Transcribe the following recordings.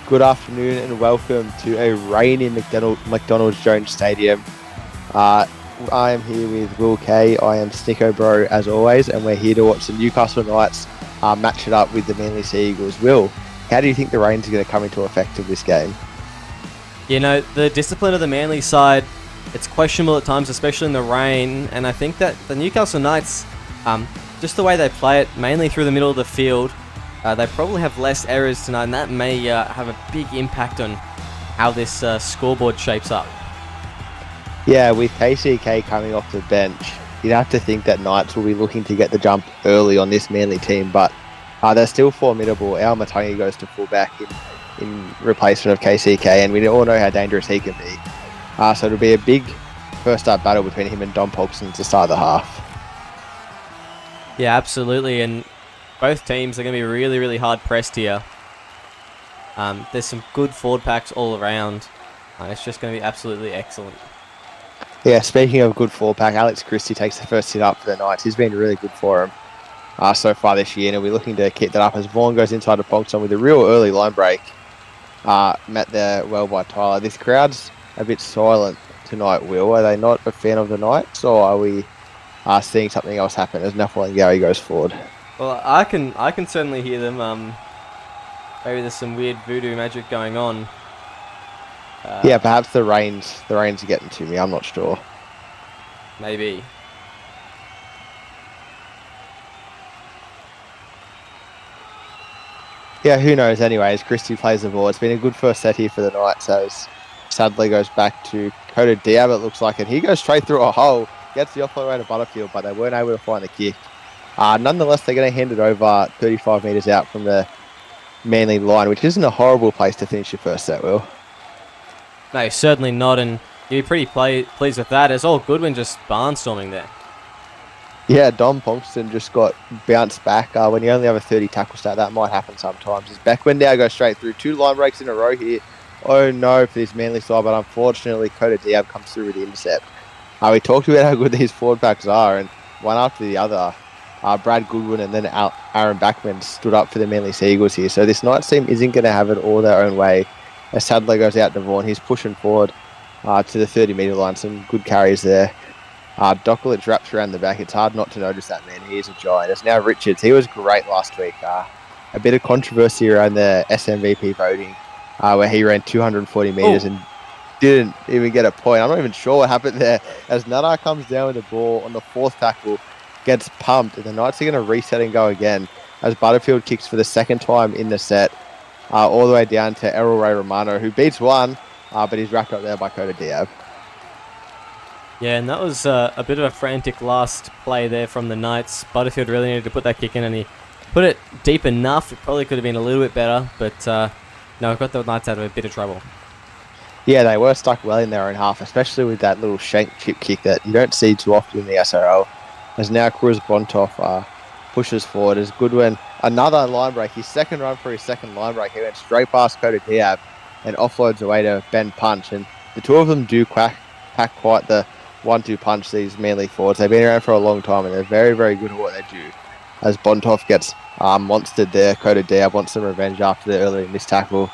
Good afternoon and welcome to a rainy McDonald's Jones Stadium. I am here with Will Kay. I am Snicko Bro as always, and we're here to watch the Newcastle Knights match it up with the Manly Sea Eagles. Will, how do you think the rain's going to come into effect of this game? You know, the discipline of the Manly side, it's questionable at times, especially in the rain, and I think that the Newcastle Knights, just the way they play it, mainly through the middle of the field, they probably have less errors tonight, and that may have a big impact on how this scoreboard shapes up. Yeah, with KCK coming off the bench, you'd have to think that Knights will be looking to get the jump early on this Manly team, but they're still formidable. Al Matangi goes to fullback in replacement of KCK, and we all know how dangerous he can be. So it'll be a big first-up battle between him and Dom Polkson to start the half. Yeah, absolutely, and both teams are going to be really, really hard pressed here. There's some good forward packs all around. It's just going to be absolutely excellent. Yeah, speaking of good forward pack, Alex Christie takes the first hit up for the Knights. He's been really good for him so far this year, and we're looking to keep that up as Vaughan goes inside to Polkson with a real early line break. Met there well by Tyler. This crowd's a bit silent tonight, Will. Are they not a fan of the Knights, or are we seeing something else happen as Nafuangawi goes forward? Well, I can certainly hear them. Maybe there's some weird voodoo magic going on. Yeah, perhaps the rains are getting to me. I'm not sure. Maybe. Yeah, who knows? Anyways, Christie plays the ball. It's been a good first set here for the Knights as Sadler goes back to Coda Diab, it looks like, and he goes straight through a hole. Gets the offload way to Butterfield, but they weren't able to find the kick. Nonetheless, they're going to hand it over 35 metres out from the Manly line, which isn't a horrible place to finish your first set, Will. No, certainly not, and you'd be pretty pleased with that. It's all Goodwin just barnstorming there. Yeah, Dom Polkson just got bounced back. When you only have a 30 tackle stat, that might happen sometimes. As Beckman now goes straight through 2 line breaks in a row here. Oh no for this Manly side, but unfortunately Coda Diab comes through with the intercept. We talked about how good these forward backs are, and one after the other, Brad Goodwin and then Aaron Backman stood up for the Manly Sea Eagles here. So this Knights team isn't going to have it all their own way. As Sadler goes out to Vaughan, he's pushing forward to the 30-metre line. Some good carries there. Dokolic wraps around the back. It's hard not to notice that, man. He is a giant. It's now Richards. He was great last week. A bit of controversy around the SMVP voting where he ran 240 metres and didn't even get a point. I'm not even sure what happened there. As Nana comes down with the ball on the 4th tackle, gets pumped, and the Knights are going to reset and go again as Butterfield kicks for the second time in the set, all the way down to Errol Ray Romano, who beats one, but he's wrapped up there by Coda Diab. Yeah, and that was a bit of a frantic last play there from the Knights. Butterfield really needed to put that kick in, and he put it deep enough. It probably could have been a little bit better, but no, it got the Knights out of a bit of trouble. Yeah, they were stuck well in their own half, especially with that little shank chip kick that you don't see too often in the SRL. As now Cruz Bontoff pushes forward as Goodwin, another line break, his second run for his second line break. He went straight past Coda Diab and offloads away to Ben Punch, and the two of them do pack quite the 1-2 punch, these Manly forwards. They've been around for a long time, and they're very, very good at what they do. As Bontoff gets monstered there, Coda Diab wants some revenge after the earlier missed tackle.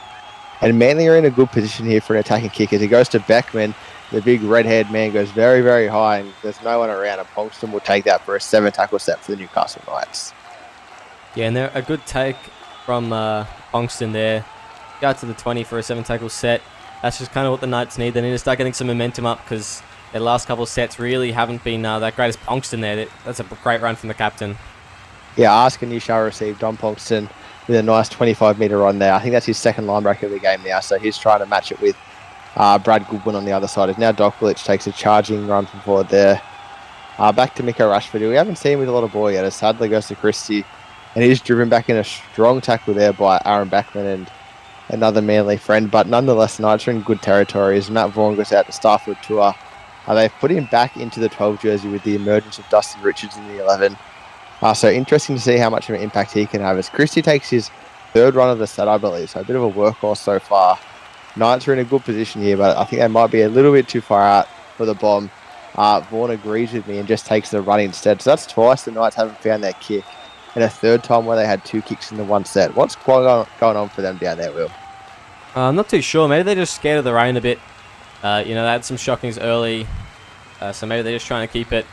And Manly are in a good position here for an attacking kick as he goes to Beckman. The big red-haired man goes very, very high, and there's no one around, and Polkson will take that for a 7-tackle set for the Newcastle Knights. Yeah, and they're a good take from Polkson there. Go out to the 20 for a 7-tackle set. That's just kind of what the Knights need. They need to start getting some momentum up because their last couple of sets really haven't been that great as Polkson there. That's a great run from the captain. Yeah, ask and you shall receive. Dom Polkson with a nice 25-metre run there. I think that's his second line break of the game now, so he's trying to match it with Brad Goodwin on the other side. As now Dokolic takes a charging run from forward there. Back to Miko Rashford. We haven't seen him with a lot of ball yet as Sadler goes to Christie, and he's driven back in a strong tackle there by Aaron Backman and another Manly friend. But nonetheless, Knights are in good territory as Matt Vaughan goes out to Starfield Tour. They've put him back into the 12 jersey with the emergence of Dustin Richards in the 11. So interesting to see how much of an impact he can have as Christie takes his 3rd run of the set, I believe. So a bit of a workhorse so far. Knights are in a good position here, but I think they might be a little bit too far out for the bomb. Vaughan agrees with me and just takes the run instead. So that's twice the Knights haven't found their kick, and a third time where they had 2 kicks in the one set. What's going on for them down there, Will? I'm not too sure. Maybe they're just scared of the rain a bit. They had some shockings early, so maybe they're just trying to keep it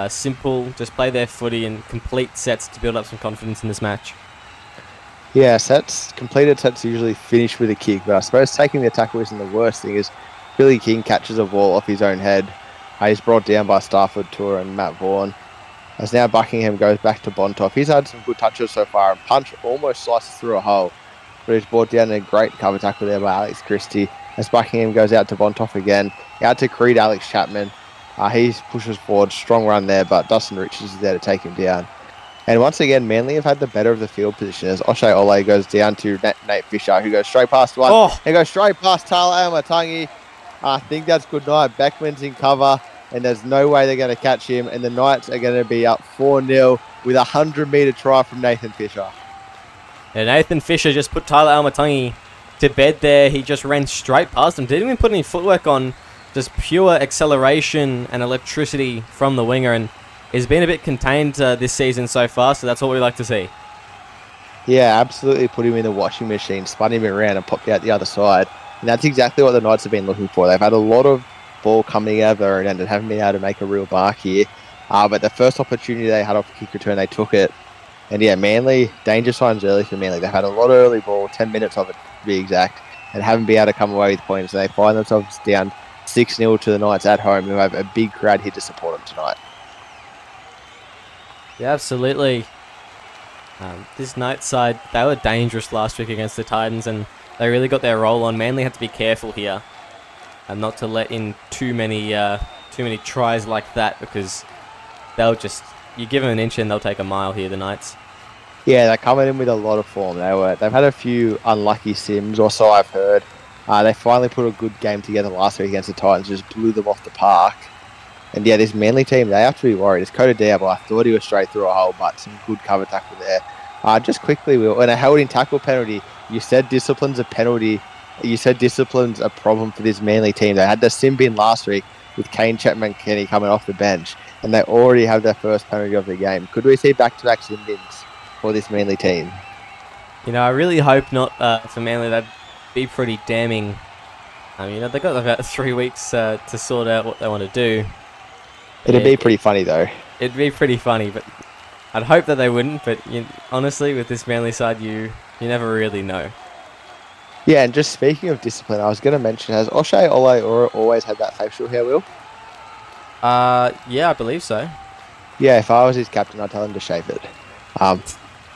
simple, just play their footy and complete sets to build up some confidence in this match. Yeah, completed sets usually finish with a kick, but I suppose taking the tackle isn't the worst thing. Is Billy King catches a ball off his own head. He's brought down by Stafford Tour and Matt Vaughan. As now Buckingham goes back to Bontoff. He's had some good touches so far, and Punch almost slices through a hole, but he's brought down a great cover tackle there by Alex Christie. As Buckingham goes out to Bontoff again, out to Creed Alex Chapman. He pushes forward, strong run there, but Dustin Richards is there to take him down. And once again, Manly have had the better of the field position as O'Shea Ole goes down to Nate Fisher, who goes straight past one. And goes straight past Tala Amatangi. I think that's good night. Beckman's in cover, and there's no way they're going to catch him. And the Knights are going to be up 4-0 with a 100-metre try from Nathan Fisher. Yeah, Nathan Fisher just put Tyler Almatangi to bed there. He just ran straight past him. Didn't even put any footwork on. Just pure acceleration and electricity from the winger. And he's been a bit contained this season so far, so that's what we like to see. Yeah, absolutely put him in the washing machine, spun him around and popped out the other side. And that's exactly what the Knights have been looking for. They've had a lot of ball coming out of their own end and haven't been able to make a real mark here. But the first opportunity they had off the kick return, they took it. And yeah, Manly, danger signs early for Manly. They've had a lot of early ball, 10 minutes of it to be exact, and haven't been able to come away with points. So they find themselves down 6-0 to the Knights at home, who have a big crowd here to support them tonight. Yeah, absolutely. This Knights side, they were dangerous last week against the Titans, and they really got their roll on. Manly had to be careful here and not to let in too many tries like that, because they'll just, you give them an inch and they'll take a mile here, the Knights. Yeah, they're coming in with a lot of form. They've had a few unlucky sims, or so I've heard. They finally put a good game together last week against the Titans, just blew them off the park. And yeah, this Manly team, they have to be worried. It's Coda Diabo. I thought he was straight through a hole, but some good cover tackle there. Just quickly, Will, when a held in tackle penalty, you said discipline's a penalty. You said discipline's a problem for this Manly team. They had the sim bin last week with Kane Chapman Kenny coming off the bench, and they already have their first penalty of the game. Could we see back-to-back sim bins for this Manly team? I really hope not for Manly. That'd be pretty damning. They've got about 3 weeks to sort out what they want to do. It'd be pretty funny, though. It'd be pretty funny, but I'd hope that they wouldn't. But honestly, with this Manly side, you never really know. Yeah, and just speaking of discipline, I was going to mention, has O'Shea Ole always had that facial hair, Will? Yeah, I believe so. Yeah, if I was his captain, I'd tell him to shave it.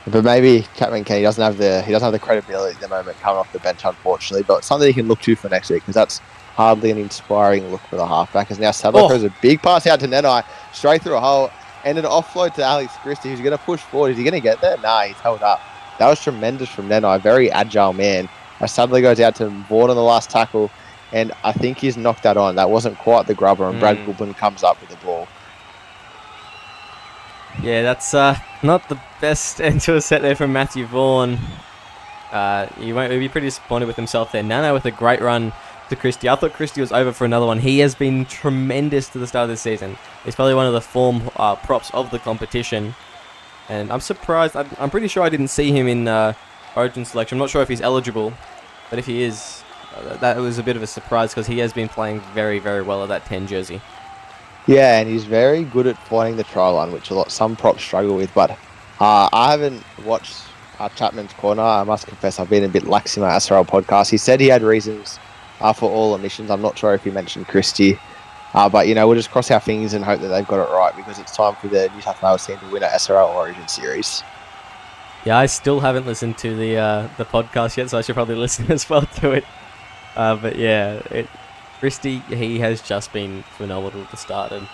But maybe Chapman Kenny doesn't have the credibility at the moment coming off the bench, unfortunately. But something he can look to for next week, because that's hardly an inspiring look for the halfback. As now Sadler throws a big pass out to Nenai, straight through a hole, and an offload to Alex Christie, who's going to push forward. Is he going to get there? Nah, he's held up. That was tremendous from Nenai, very agile man. As Sadler goes out to Vaughan on the last tackle, and I think he's knocked that on. That wasn't quite the grubber, and Brad Goodwin comes up with the ball. Yeah, that's not the best end to a set there from Matthew Vaughan. He'll be pretty disappointed with himself there. Nano with a great run to Christie. I thought Christie was over for another one. He has been tremendous to the start of this season. He's probably one of the form props of the competition. And I'm surprised. I'm pretty sure I didn't see him in Origin selection. I'm not sure if he's eligible, but if he is, that was a bit of a surprise, because he has been playing very, very well at that 10 jersey. Yeah, and he's very good at finding the try line, which some props struggle with. But I haven't watched Chapman's Corner. I must confess I've been a bit lax in my SRL podcast. He said he had reasons for all omissions. I'm not sure if he mentioned Christie. But, we'll just cross our fingers and hope that they've got it right, because it's time for the New South Wales team to win an SRL Origin series. Yeah, I still haven't listened to the podcast yet, so I should probably listen as well to it. But yeah, Christie, he has just been phenomenal at the start, and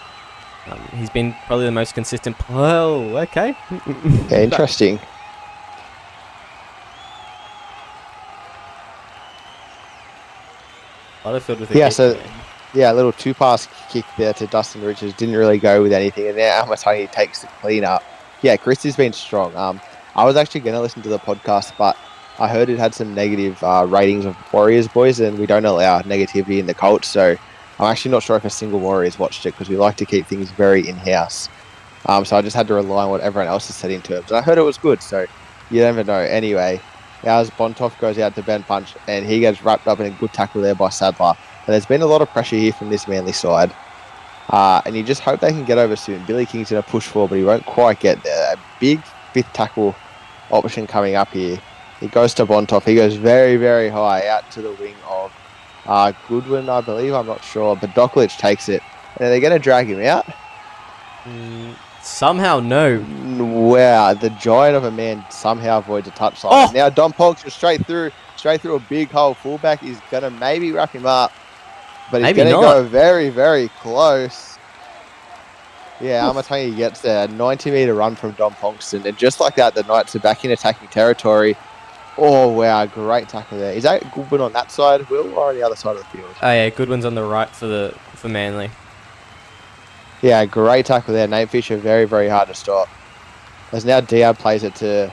he's been probably the most consistent. Oh, okay. Yeah, interesting. Butterfield with a a little two-pass kick there to Dustin Richards. Didn't really go with anything, and now Almatangi takes the clean up. Yeah, Christie's been strong. I was actually going to listen to the podcast, but I heard it had some negative ratings of Warriors boys, and we don't allow negativity in the cult, so I'm actually not sure if a single Warriors watched it, because we like to keep things very in-house. So I just had to rely on what everyone else has said in terms, and I heard it was good, so you never know. Anyway, Now as Bontoff goes out to bend punch, and he gets wrapped up in a good tackle there by Sadler. And there's been a lot of pressure here from this Manly side. And you just hope they can get over soon. Billy King's going to push forward, but he won't quite get there. A big fifth tackle option coming up here. He goes to Bontoff. He goes very, very high out to the wing of Goodwin, I believe. I'm not sure. But Doklich takes it. And are they going to drag him out? Somehow, no. Wow, the giant of a man somehow avoids a touchline. Oh! Now Dom Ponks is straight through a big hole. Fullback is going to maybe wrap him up. But he's going to go very, very close. Yeah, Amatangi gets there. 90-meter run from Dom Ponkston. And just like that, the Knights are back in attacking territory. Oh, wow, great tackle there. Is that Goodwin on that side, Will, or on the other side of the field? Oh, yeah, Goodwin's on the right for Manly. Yeah, great tackle there. Nate Fisher, very, very hard to stop. As now Diab plays it to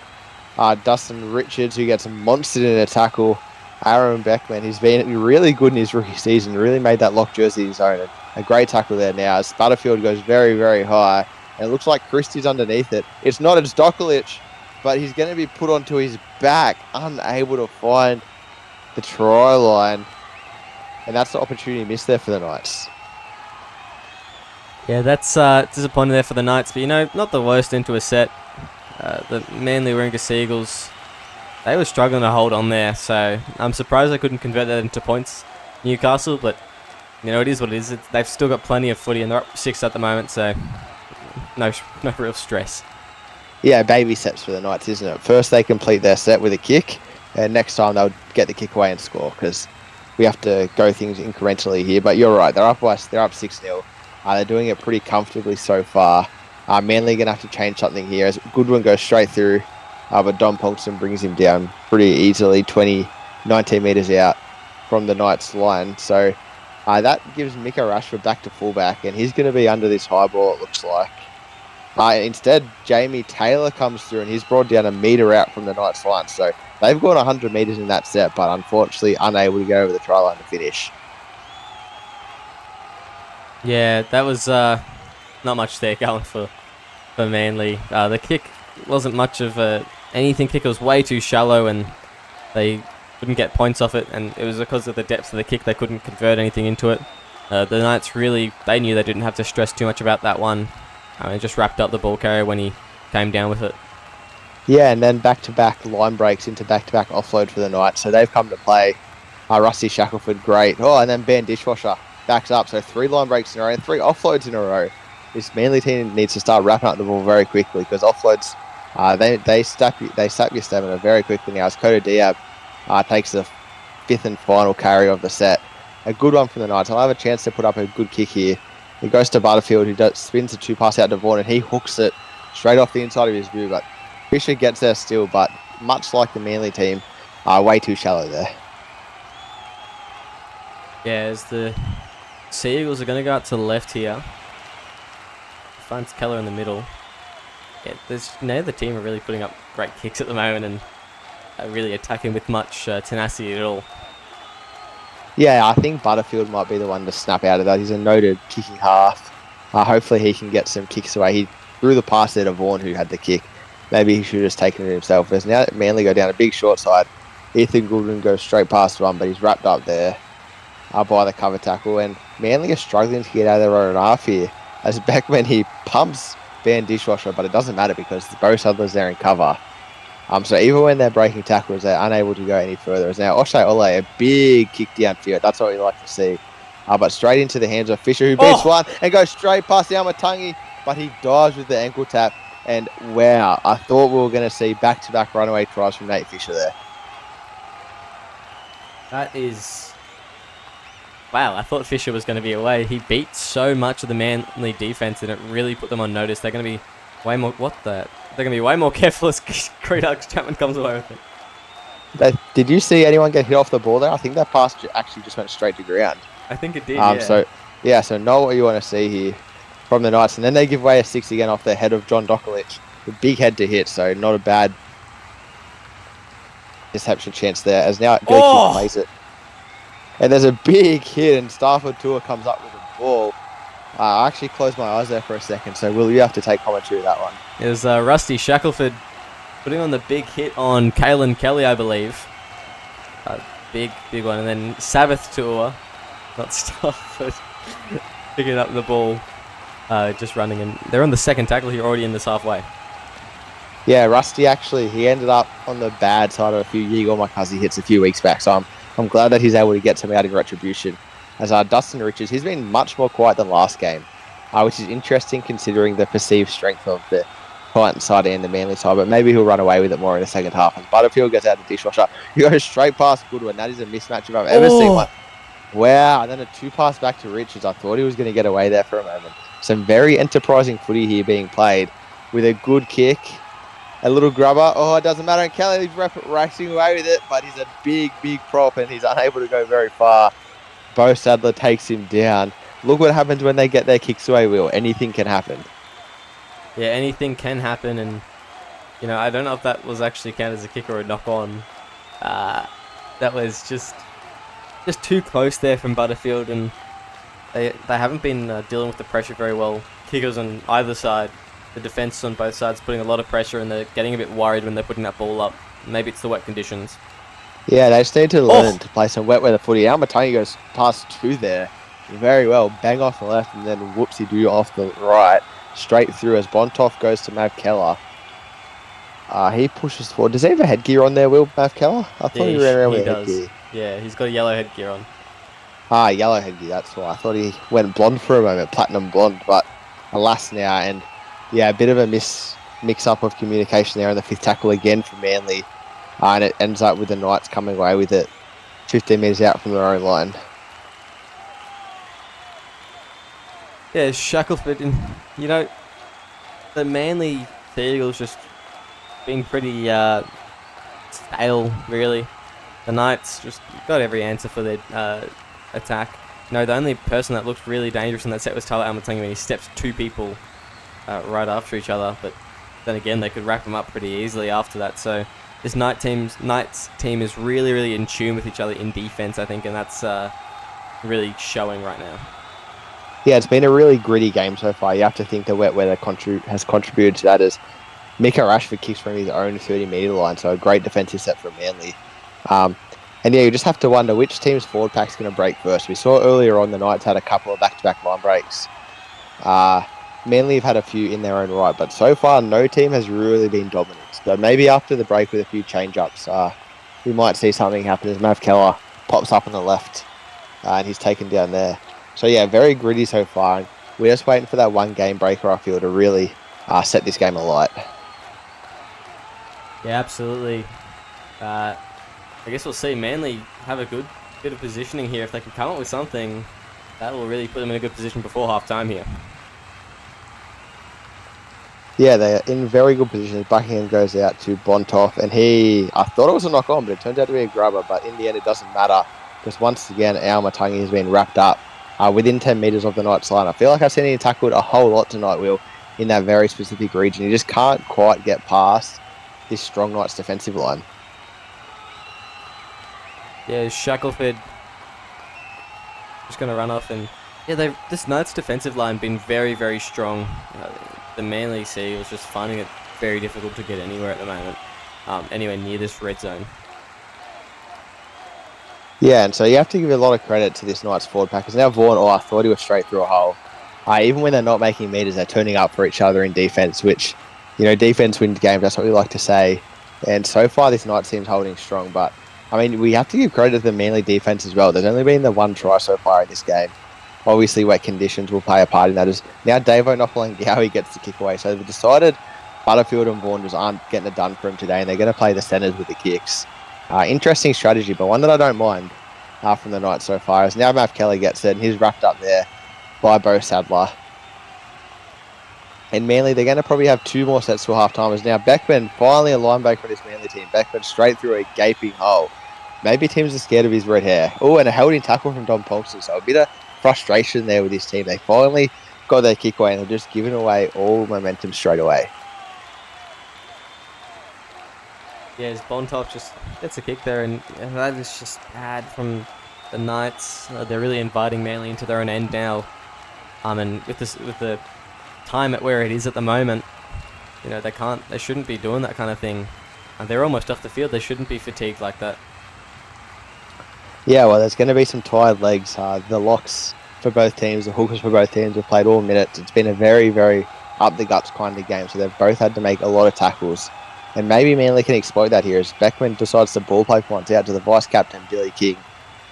Dustin Richards, who gets monstered in a tackle. Aaron Beckman, he's been really good in his rookie season, really made that lock jersey his own. A great tackle there now. As Butterfield goes very, very high. And it looks like Christie's underneath it. It's not, it's Doklich, but he's going to be put onto his back, unable to find the try line. And that's the opportunity missed there for the Knights. Yeah, that's disappointing there for the Knights, but not the worst into a set. The Manly Warringah Seagulls, they were struggling to hold on there, so I'm surprised they couldn't convert that into points, Newcastle, but it is what it is. They've still got plenty of footy, and they're up 6 at the moment, so no real stress. Yeah, baby steps for the Knights, isn't it? First they complete their set with a kick, and next time they'll get the kick away and score, because we have to go things incrementally here, but you're right, they're up 6-0. They're doing it pretty comfortably so far. Manly going to have to change something here as Goodwin goes straight through, but Dom Ponkston brings him down pretty easily, 19 metres out from the Knights line. So that gives Mika Rashford back to fullback, and he's going to be under this high ball, it looks like. Instead, Jamie Taylor comes through, and he's brought down a metre out from the Knights line. So they've gone 100 metres in that set, but unfortunately unable to get over the try line to finish. Yeah, that was not much there going for Manly. The kick wasn't much of anything kick. It was way too shallow, and they couldn't get points off it, and it was because of the depth of the kick they couldn't convert anything into it. The Knights they knew they didn't have to stress too much about that one. They just wrapped up the ball carrier when he came down with it. Yeah, and then back-to-back line breaks into back-to-back offload for the Knights, so they've come to play. Rusty Shackelford, great. Oh, and then Ben Dishwasher backs up, so 3 line breaks in a row and 3 offloads in a row. This Manly team needs to start wrapping up the ball very quickly, because offloads, they sap your stamina very quickly now, as Kodo Diab takes the 5th and final carry of the set. A good one from the Knights. I'll have a chance to put up a good kick here. He goes to Butterfield, who spins the 2 pass out to Vaughan, and he hooks it straight off the inside of his boot, but Fisher gets there still, but much like the Manly team, way too shallow there. Yeah, as the Seagulls are going to go out to the left here. Finds Keller in the middle. Yeah, the team are really putting up great kicks at the moment and really attacking with much tenacity at all. Yeah, I think Butterfield might be the one to snap out of that. He's a noted kicking half. Hopefully he can get some kicks away. He threw the pass there to Vaughan, who had the kick. Maybe he should have just taken it himself. As now Manly go down a big short side. Ethan Goodwin goes straight past one, but he's wrapped up there by the cover tackle. And Manly are struggling to get out of their own half here. As Beckman, he pumps Van Dishwasher, but it doesn't matter because Bo Sutherland's there in cover. So even when they're breaking tackles, they're unable to go any further. As now Oshay Ole, a big kick downfield. That's what we like to see. But straight into the hands of Fisher, who beats one and goes straight past the Amatangi, but he dives with the ankle tap. And wow, I thought we were going to see back-to-back runaway tries from Nate Fisher there. That is... Wow, I thought Fisher was going to be away. He beat so much of the Manly defense, and it really put them on notice. They're going to be way more... They're going to be way more careful as Creed Alex Chapman comes away with it. Did you see anyone get hit off the ball there? I think that pass actually just went straight to ground. I think it did, yeah. So know what you want to see here from the Knights. And then they give away a 6 again off the head of John Doklich. A big head to hit, so not a bad interception chance there. As now Gillick plays it. And there's a big hit, and Stafford Tour comes up with a ball. I actually closed my eyes there for a second, so Will, you have to take commentary of that one. It was Rusty Shackelford putting on the big hit on Kalen Kelly, I believe. Big one. And then Sabbath Tour, not stuff, but picking up the ball, just running. And they're on the second tackle here, already in this halfway. Yeah, Rusty actually, he ended up on the bad side of a few Yigo Makazi hits a few weeks back, so I'm glad that he's able to get some out in retribution. As Dustin Richards, he's been much more quiet than last game, which is interesting considering the perceived strength of the Titans side and the Manly side, but maybe he'll run away with it more in the second half. As Butterfield gets out of the dishwasher, he goes straight past Goodwin. That is a mismatch if I've ever seen one. Wow, and then a 2-pass back to Richards. I thought he was going to get away there for a moment. Some very enterprising footy here being played with a good kick. A little grubber. Oh, it doesn't matter. And Kelly's racing away with it, but he's a big prop and he's unable to go very far. Bo Sadler takes him down. Look what happens when they get their kicks away, Will. Anything can happen. Yeah, anything can happen. And, I don't know if that was actually counted as a kick or a knock-on. That was just too close there from Butterfield. And they haven't been dealing with the pressure very well. Kickers on either side. The defense on both sides putting a lot of pressure, and they're getting a bit worried when they're putting that ball up. Maybe it's the wet conditions. Yeah, they just need to learn to play some wet weather footy. Almatangi goes past 2 there. Very well. Bang off the left and then whoopsie-doo off the right. Straight through as Bontoff goes to Mav Keller. He pushes forward. Does he have a headgear on there, Will, Mav Keller? I thought he ran around with a headgear. Yeah, he's got a yellow headgear on. Yellow headgear, that's why. I thought he went blonde for a moment, platinum blonde, but alas now. And yeah, a bit of a mix-up of communication there on the 5th tackle again for Manly. And it ends up with the Knights coming away with it 15 metres out from their own line. Yeah, Shackelford. And, the Manly Eagles just been pretty stale, really. The Knights just got every answer for their attack. The only person that looked really dangerous in that set was Tyler Almatangi when he steps 2 people right after each other, but then again they could wrap them up pretty easily after that. So this Knights team is really in tune with each other in defense, I think, and that's really showing right now. Yeah, it's been a really gritty game so far. You have to think the wet weather has contributed to that, as Mika Rashford kicks from his own 30-metre line, so a great defensive set from Manly. And yeah, you just have to wonder which team's forward pack's going to break first. We saw earlier on the Knights had a couple of back-to-back line breaks. Manly have had a few in their own right, but so far no team has really been dominant. So maybe after the break with a few change-ups, we might see something happen as Mav Keller pops up on the left and he's taken down there. So yeah, very gritty so far. And we're just waiting for that one game breaker, I feel, to really set this game alight. Yeah, absolutely. I guess we'll see. Manly have a good bit of positioning here. If they can come up with something, that will really put them in a good position before half-time here. Yeah, they're in very good position. Buckingham goes out to Bontoff, and I thought it was a knock-on, but it turned out to be a grubber. But in the end, it doesn't matter, because once again, Almatangi has been wrapped up within 10 metres of the Knights line. I feel like I've seen him tackled a whole lot tonight, Will, in that very specific region. He just can't quite get past this strong Knights defensive line. Yeah, Shackelford just going to run off, and yeah, this Knights defensive line been very strong. The Manly Seagulls just finding it very difficult to get anywhere at the moment, anywhere near this red zone. Yeah, and so you have to give a lot of credit to this Knights forward pack. Because now Vaughan, I thought he was straight through a hole. Even when they're not making meters, they're turning up for each other in defense, which, defense wins games. That's what we like to say. And so far, this Knights team's holding strong. But, we have to give credit to the Manly defense as well. There's only been the one try so far in this game. Obviously, wet conditions will play a part in that. As now Davo Nopolangawi gets the kick away. So they've decided Butterfield and Vaughan just aren't getting it done for him today, and they're going to play the centres with the kicks. Interesting strategy, but one that I don't mind from the Knights so far. As now Mav Kelly gets it, and he's wrapped up there by Bo Sadler. And Manly, they're going to probably have 2 more sets till half-time. As now Beckman, finally a linebacker for this Manly team. Beckman straight through a gaping hole. Maybe teams are scared of his red hair. Oh, and a held-in tackle from Dom Polson. So a bit of frustration there with this team. They finally got their kick away, and they're just giving away all momentum straight away. Yeah, as Bontoff just gets a kick there, and that is just bad from the Knights. They're really inviting Manly into their own end now. And with the time at where it is at the moment, You know, they shouldn't be doing that kind of thing. And they're almost off the field. They shouldn't be fatigued like that. Yeah, well, there's going to be some tired legs. The locks for both teams, the hookers for both teams have played all minutes. It's been a very, very up the guts kind of game. So they've both had to make a lot of tackles. And maybe Manly can exploit that here as Beckman decides to ball play points out to the vice-captain, Billy King.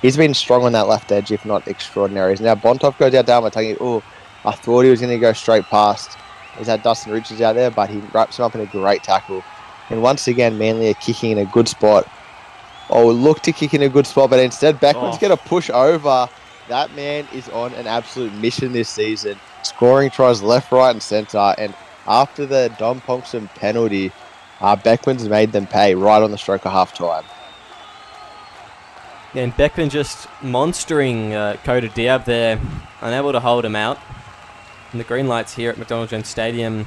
He's been strong on that left edge, if not extraordinary. Now Bontoff goes out down by taking, I thought he was going to go straight past. He's had Dustin Richards out there, but he wraps him up in a great tackle. And once again, Manly are kicking in a good spot. Look to kick in a good spot, but instead Beckman's going to push over. That man is on an absolute mission this season, scoring tries left, right, and centre. And after the Dom Ponkston penalty, Beckman's made them pay right on the stroke of half-time. Yeah, and Beckman just monstering Coda Diab there, unable to hold him out. And the green lights here at McDonald Jones Stadium.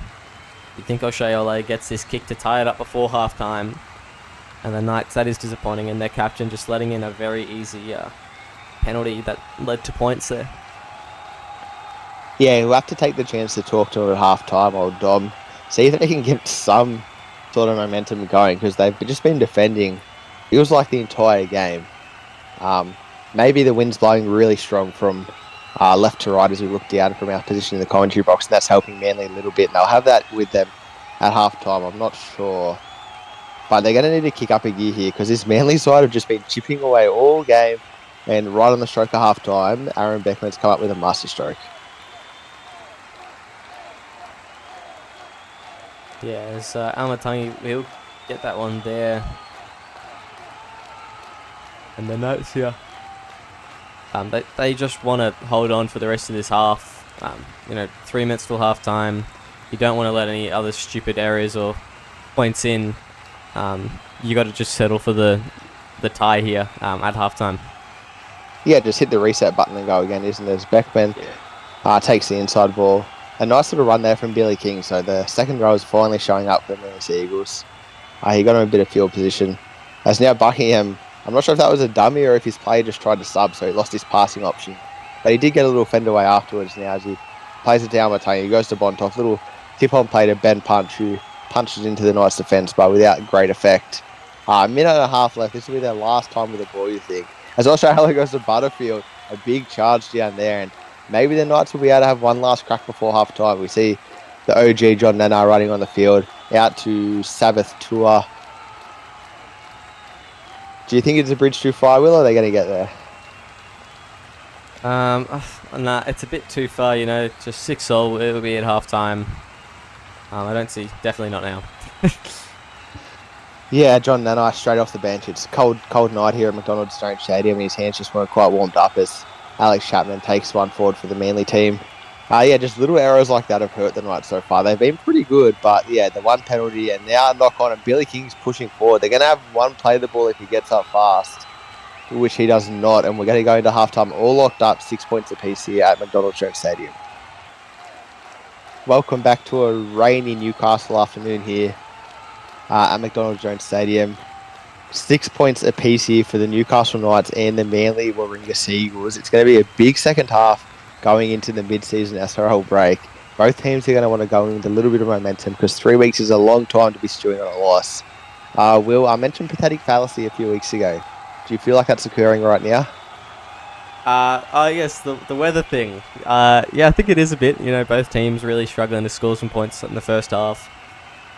You think O'Shea gets this kick to tie it up before half-time. And the Knights, that is disappointing, and their captain just letting in a very easy penalty that led to points there. Yeah, we'll have to take the chance to talk to him at half-time, old Dom. See if they can get some sort of momentum going, because they've just been defending. Feels like the entire game. Maybe the wind's blowing really strong from left to right as we look down from our position in the commentary box, and that's helping Manly a little bit. And they'll have that with them at half-time. I'm not sure. But they're going to need to kick up a gear here because this Manly side have just been chipping away all game. And right on the stroke of half-time, Aaron Beckman's come up with a masterstroke. Yeah, as Almatangi, he'll get that one there. And the notes here. They just want to hold on for the rest of this half. 3 minutes till half-time. You don't want to let any other stupid errors or points in. You got to just settle for the tie here at halftime. Yeah, just hit the reset button and go again, isn't it? Beckman takes the inside ball. A nice little run there from Billy King. So the second row is finally showing up for the Manly Eagles. He got him a bit of field position. As now Buckingham, I'm not sure if that was a dummy or if his player just tried to sub, so he lost his passing option. But he did get a little fend away afterwards now as he plays it down with Tony. He goes to Bontoff. Little tip-on play to Ben Punch, who punches into the Knights defence, but without great effect. A minute and a half left. This will be their last time with the ball, you think. As Australia goes to Butterfield, a big charge down there, and maybe the Knights will be able to have one last crack before half-time. We see the OG John Nana running on the field, out to Sabbath Tour. Do you think it's a bridge too far, Will, or are they going to get there? Nah, it's a bit too far, just 6-all, it'll be at half-time. I don't see, definitely not now. Yeah, John Nana straight off the bench. It's a cold night here at McDonald Jones Stadium, and his hands just weren't quite warmed up as Alex Chapman takes one forward for the Manly team. Just little errors like that have hurt the Knights so far. They've been pretty good, but the one penalty and now a knock on, and Billy King's pushing forward. They're going to have one play the ball if he gets up fast, which he does not, and we're going to go into halftime all locked up, 6 points apiece here at McDonald Jones Stadium. Welcome back to a rainy Newcastle afternoon here at McDonald Jones Stadium. 6 points apiece here for the Newcastle Knights and the Manly Warringah Seagulls. It's going to be a big second half going into the mid-season SRL break. Both teams are going to want to go in with a little bit of momentum because 3 weeks is a long time to be stewing on a loss. Will, I mentioned pathetic fallacy a few weeks ago. Do you feel like that's occurring right now? Yes, the weather thing. I think it is a bit. Both teams really struggling to score some points in the first half.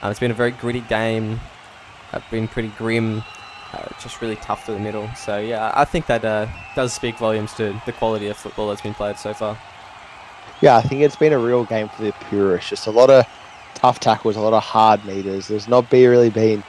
It's been a very gritty game. Been pretty grim. Just really tough to the middle. So, I think that does speak volumes to the quality of football that's been played so far. Yeah, I think it's been a real game for the purists. Just a lot of tough tackles, a lot of hard meters. There's not really been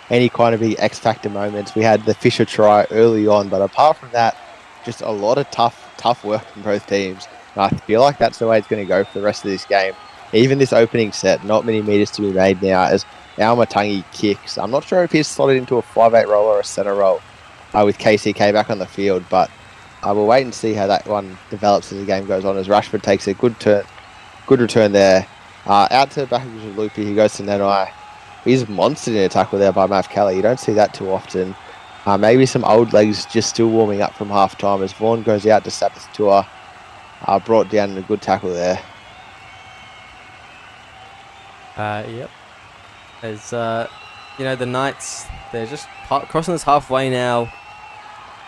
any kind of big X-factor moments. We had the Fisher try early on, but apart from that, just a lot of tough work from both teams. And I feel like that's the way it's going to go for the rest of this game. Even this opening set, not many meters to be made now as Almatangi kicks. I'm not sure if he's slotted into a 5'8" roll or a centre roll with KCK back on the field, but we'll wait and see how that one develops as the game goes on as Rashford takes a good return there. Out to back of Loopy, he goes to Nenai. He's monstered in a tackle there by Mav Kelly. You don't see that too often. Maybe some old legs just still warming up from half-time as Vaughan goes out to Sabbath Tour. Brought down in a good tackle there. Yep. As the Knights, they're just crossing this halfway now.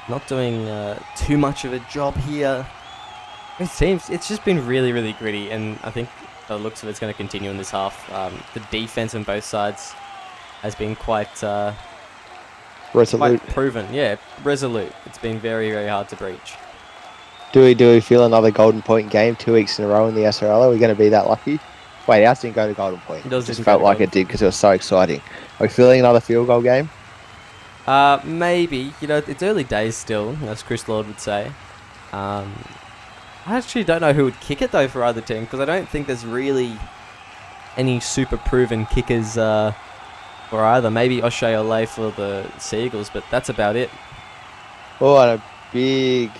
Not doing too much of a job here. It seems it's just been really, really gritty, and I think the looks of it's going to continue in this half. The defense on both sides has been quite Resolute. proven. Yeah, resolute. It's been very, very hard to breach. Do we feel another golden point game 2 weeks in a row in the SRL? Are we going to be that lucky? Wait, ours didn't go to golden point. It just felt like it did because it was so exciting. Are we feeling another field goal game? Maybe. It's early days still, as Chris Lord would say. I actually don't know who would kick it, though, for either team, because I don't think there's really any super proven kickers for either. Maybe O'Shea or Leigh for the Seagulls, but that's about it. Oh, and a big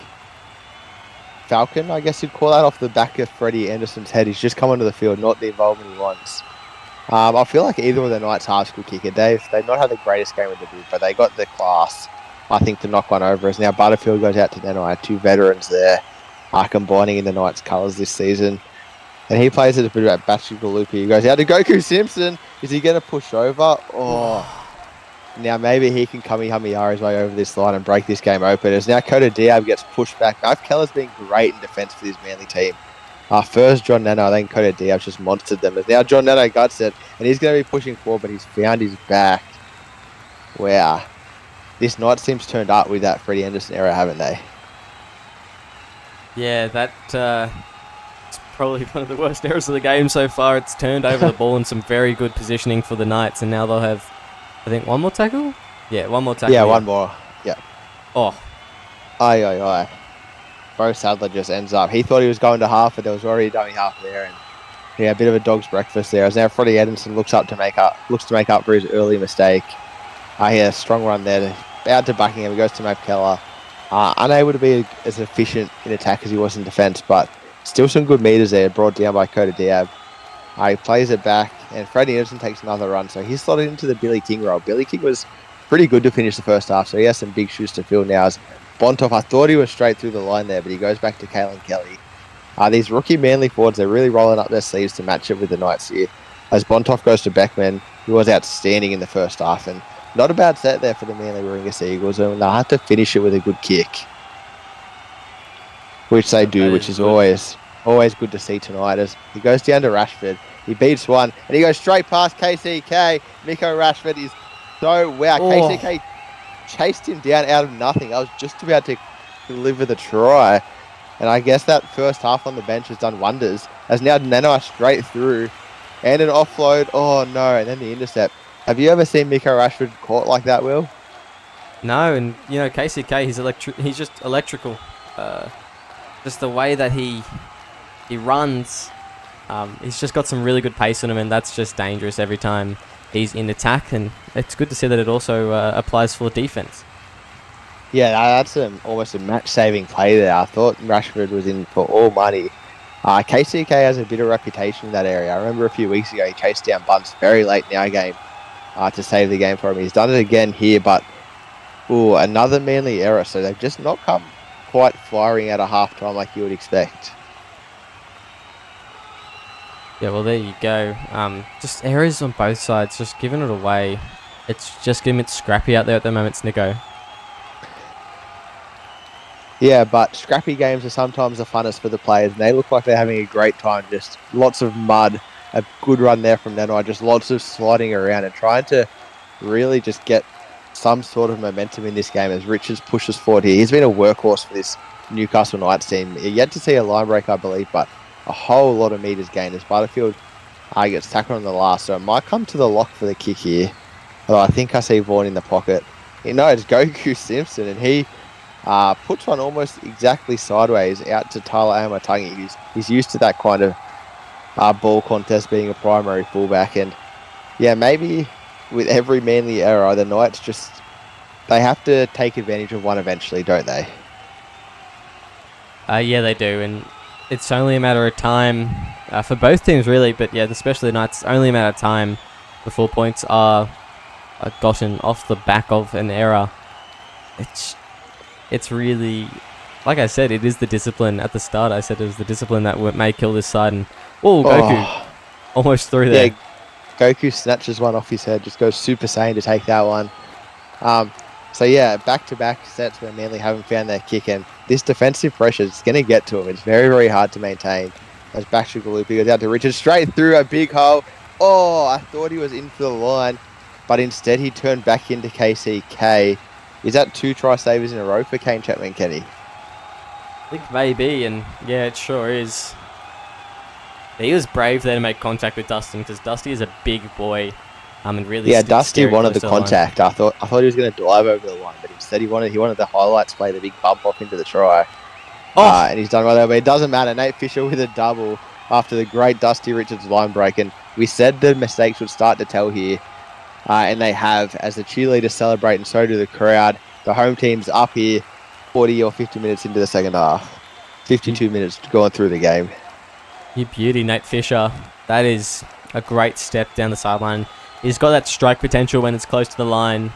falcon, I guess you'd call that, off the back of Freddie Anderson's head. He's just come onto the field, not the involvement he wants. I feel like either of the Knights halves could kick it. They've not had the greatest game of the group, but they got the class, I think, to knock one over. As now Butterfield goes out to Nenai, 2 veterans there, combining in the Knights' colours this season. And he plays it a bit about basketball loopy. He goes out to Goku Simpson. Is he going to push over? Oh. Now maybe he can Kamehameha his way over this line and break this game open. As now Kota Diab gets pushed back. Knife Keller's been great in defence for this Manly team. First John Nano, then Kota Diab's just monstered them. As now John Nano guts it, and he's going to be pushing forward, but he's found his back. Wow. This Knights team's turned up with that Freddie Anderson era, haven't they? Yeah, it's probably one of the worst errors of the game so far. It's turned over the ball and some very good positioning for the Knights, and now they'll have, I think, one more tackle? Yeah, one more tackle. Yeah, one more. Yeah. Oh. Aye. Bo Sadler just ends up. He thought he was going to half, but there was already a dummy half there, and a bit of a dog's breakfast there. As now Freddie Edmondson looks to make up for his early mistake. He had a strong run there. Out to Buckingham. He goes to Matt Keller. Unable to be as efficient in attack as he was in defence, but still some good meters there, brought down by Kota Diab. He plays it back, and Freddie Anderson takes another run, so he's slotted into the Billy King role. Billy King was pretty good to finish the first half, so he has some big shoes to fill now. As Bontoff, I thought he was straight through the line there, but he goes back to Kalen Kelly. These rookie Manly forwards, they're really rolling up their sleeves to match it with the Knights here. As Bontoff goes to Beckman, who was outstanding in the first half, and not a bad set there for the Manly Warringah Seagulls, and they'll have to finish it with a good kick, which they do, which is always good to see tonight. As he goes down to Rashford, he beats one, and he goes straight past KCK. Miko Rashford is wow. KCK chased him down out of nothing. I was just about to deliver the try, and I guess that first half on the bench has done wonders. As now Nanai straight through, and an offload. Oh no, and then the intercept. Have you ever seen Miko Rashford caught like that, Will? No, and KCK, he's just electrical. Just the way that he runs, he's just got some really good pace on him, and that's just dangerous every time he's in attack. And it's good to see that it also applies for defense. Yeah, that's almost a match-saving play there. I thought Rashford was in for all money. KCK has a bit of reputation in that area. I remember a few weeks ago he chased down Bunce very late in our game to save the game for him. He's done it again here, but another Manly error. So they've just not come quite firing at a half-time like you would expect. Yeah, well, there you go. Just errors on both sides, just giving it away. It's just getting a bit scrappy out there at the moment, Snicko. Yeah, but scrappy games are sometimes the funnest for the players, and they look like they're having a great time. Just lots of mud, a good run there from Nanai, just lots of sliding around and trying to really just get some sort of momentum in this game as Richards pushes forward here. He's been a workhorse for this Newcastle Knights team. Yet to see a line break, I believe, but a whole lot of meters gained as Butterfield gets tackled on the last, so it might come to the lock for the kick here. Although I think I see Vaughan in the pocket. It's Goku Simpson, and he puts one almost exactly sideways out to Tyler Amatangi. He's used to that kind of ball contest, being a primary fullback, and yeah, maybe with every Manly error, the Knights they have to take advantage of one eventually, don't they? Yeah, they do, and it's only a matter of time for both teams, really. But yeah, especially the Knights, only a matter of time before points are gotten off the back of an error. It's really, like I said, it is the discipline at the start. I said it was the discipline that may kill this side. And Goku almost through there. Yeah, Goku snatches one off his head, just goes Super Saiyan to take that one. So yeah, back-to-back sets where Manly haven't found their kick, and this defensive pressure is going to get to them. It's very, very hard to maintain. As back to Galupi goes out to Richard, straight through a big hole. Oh, I thought he was in for the line, but instead he turned back into KCK. Is that 2 try savers in a row for Kane Chapman, Kenny? I think maybe, and yeah, it sure is. He was brave there to make contact with Dustin, because Dusty is a big boy. And really Dusty wanted the contact. I thought he was going to dive over the line, but instead he wanted the highlights play, the big bump off into the try. And he's done well there, but it doesn't matter. Nate Fisher with a double after the great Dusty Richards line break, and we said the mistakes would start to tell here, and they have, as the cheerleaders celebrate, and so do the crowd. The home team's up here 40 or 50 minutes into the second half. 52 minutes going through the game. You beauty, Nate Fisher. That is a great step down the sideline. He's got that strike potential when it's close to the line.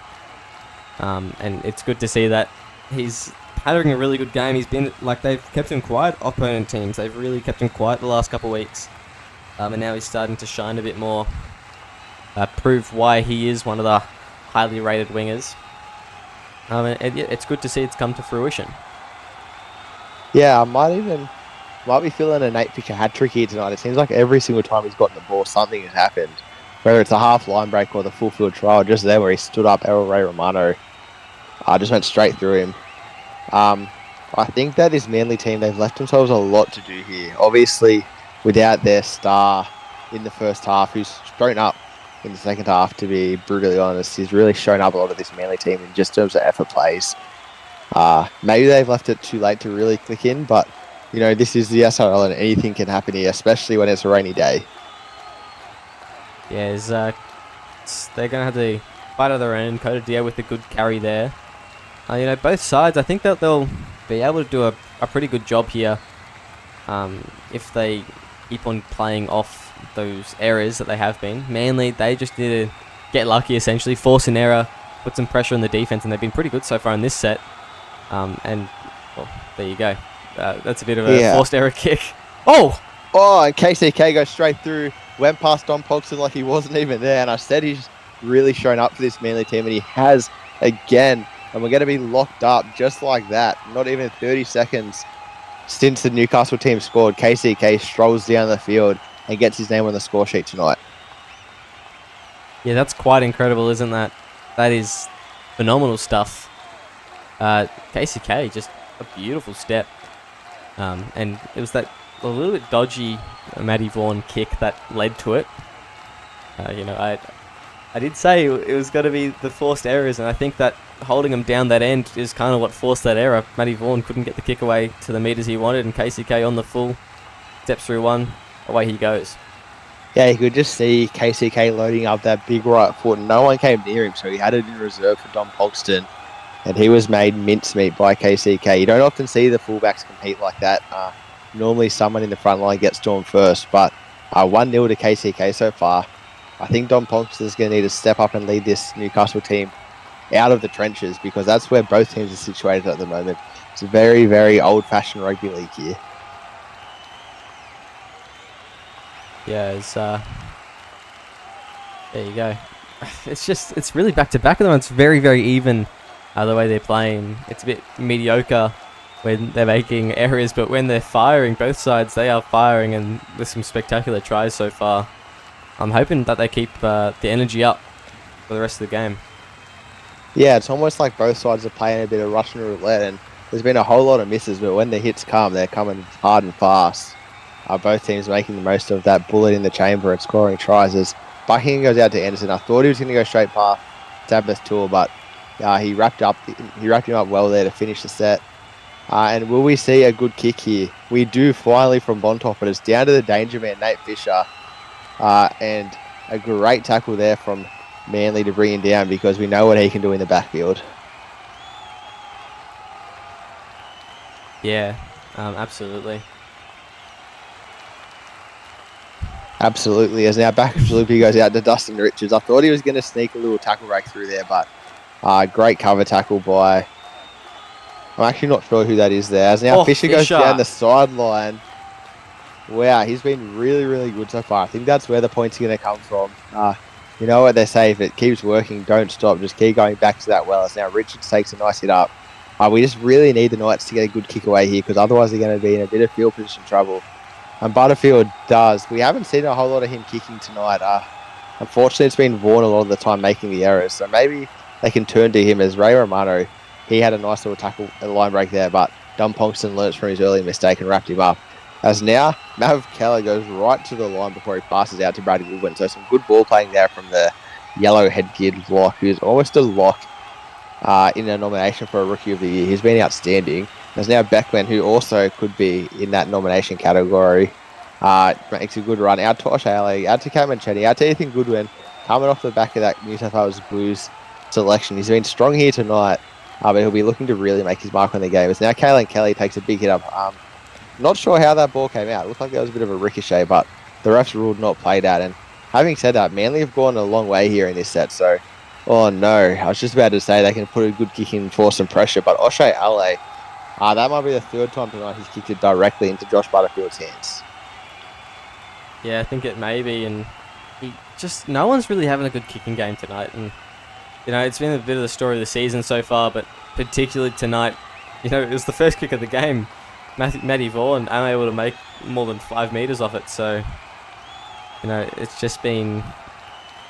And it's good to see that he's having a really good game. He's been, like, they've kept him quiet, opponent teams. They've really kept him quiet the last couple of weeks. And now he's starting to shine a bit more. Prove why he is one of the highly rated wingers. And it's good to see it's come to fruition. Yeah, I might be feeling a Nate Fisher hat-trick here tonight. It seems like every single time he's gotten the ball, something has happened. Whether it's a half line break or the full field trial, just there where he stood up, Errol Ray Romano, just went straight through him. I think that this Manly team, they've left themselves a lot to do here. Obviously, without their star in the first half, who's shown up in the second half, to be brutally honest, he's really shown up a lot of this Manly team in just terms of effort plays. Maybe they've left it too late to really click in, but you know, this is the SRL and anything can happen here, especially when it's a rainy day. Yeah, they're going to have to fight on their own. Coda Dio with a good carry there. Both sides, I think that they'll be able to do a pretty good job here if they keep on playing off those errors that they have been. Manly, they just need to get lucky, essentially, force an error, put some pressure on the defense, and they've been pretty good so far in this set. And, well, there you go. That's a bit of a forced error kick. Oh, and KCK goes straight through. Went past Don Pogson like he wasn't even there. And I said he's really shown up for this Manly team. And he has again. And we're going to be locked up just like that. Not even 30 seconds since the Newcastle team scored. KCK strolls down the field and gets his name on the score sheet tonight. Yeah, that's quite incredible, isn't that? That is phenomenal stuff. KCK, just a beautiful step. And it was that a little bit dodgy Matty Vaughan kick that led to it. I did say it was going to be the forced errors, and I think that holding him down that end is kind of what forced that error. Matty Vaughan couldn't get the kick away to the meters he wanted, and KCK on the full, steps through one, away he goes. Yeah, you could just see KCK loading up that big right foot, and no one came near him, so he had it in reserve for Don Polston, and he was made mincemeat by KCK. You don't often see the fullbacks compete like that. Normally someone in the front line gets to him first, but 1-0 to KCK so far. I think Don Polston is going to need to step up and lead this Newcastle team out of the trenches, because that's where both teams are situated at the moment. It's a very, very old-fashioned rugby league here. Yeah, there you go. It's really back-to-back of them. It's very, very even the way they're playing. It's a bit mediocre when they're making errors, but when they're firing, both sides, they are firing, and with some spectacular tries so far. I'm hoping that they keep the energy up for the rest of the game. Yeah, it's almost like both sides are playing a bit of Russian roulette, and there's been a whole lot of misses, but when the hits come, they're coming hard and fast. Both teams making the most of that bullet in the chamber and scoring tries. As Buckingham goes out to Anderson, I thought he was going to go straight past Tabas Tour, but he wrapped him up well there to finish the set. And will we see a good kick here? We do finally from Bontoff, but it's down to the danger man, Nate Fisher. And a great tackle there from Manly to bring him down, because we know what he can do in the backfield. Yeah, absolutely. Absolutely. As now back Loopy goes out to Dustin Richards. I thought he was going to sneak a little tackle break through there, but great cover tackle by... I'm actually not sure who that is there. As now Fisher goes down the sideline. Wow, he's been really, really good so far. I think that's where the points are going to come from. You know what they say, if it keeps working, don't stop. Just keep going back to that well. As now Richards takes a nice hit up. We just really need the Knights to get a good kick away here because otherwise they're going to be in a bit of field position trouble. And Butterfield does. We haven't seen a whole lot of him kicking tonight. Unfortunately, it's been Vaughan a lot of the time making the errors. So maybe they can turn to him as Ray Romano. He had a nice little tackle at the line break there, but Dom Ponkston learns from his early mistake and wrapped him up. As now, Mav Keller goes right to the line before he passes out to Brady Goodwin. So some good ball playing there from the yellow head-geared lock, who's almost a lock in a nomination for a Rookie of the Year. He's been outstanding. There's now Beckman, who also could be in that nomination category. Makes a good run out to O'Shea, out to Cameron Chetty, out to Ethan Goodwin, coming off the back of that New South Wales Blues selection. He's been strong here tonight, but he'll be looking to really make his mark on the game. As now Kalen Kelly takes a big hit up. Not sure how that ball came out. It looked like there was a bit of a ricochet, but the refs ruled not played out. And having said that, Manly have gone a long way here in this set. So, oh no, I was just about to say they can put a good kick in for some pressure, but O'Shea Ale, that might be the third time tonight he's kicked it directly into Josh Butterfield's hands. Yeah, I think it may be, and no one's really having a good kicking game tonight. And it's been a bit of the story of the season so far, but particularly tonight, it was the first kick of the game. Matty Vaughan unable to make more than 5 meters off it, so it's just been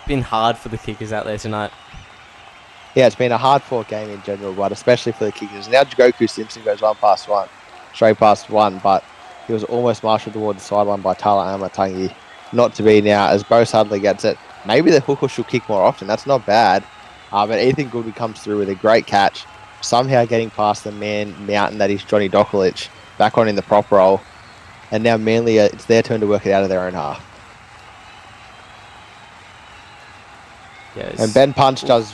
hard for the kickers out there tonight. Yeah, it's been a hard-fought game in general, but especially for the kickers. Now Goku Simpson goes straight past one, but he was almost marshalled toward the sideline by Tala Amatangi. Not to be now, as Bo Sadler gets it. Maybe the hooker should kick more often. That's not bad. But Ethan Goodwin comes through with a great catch, somehow getting past the mountain that is Johnny Dokulich, back on in the prop role. And now Manly, it's their turn to work it out of their own half. Yes. And Ben Punch does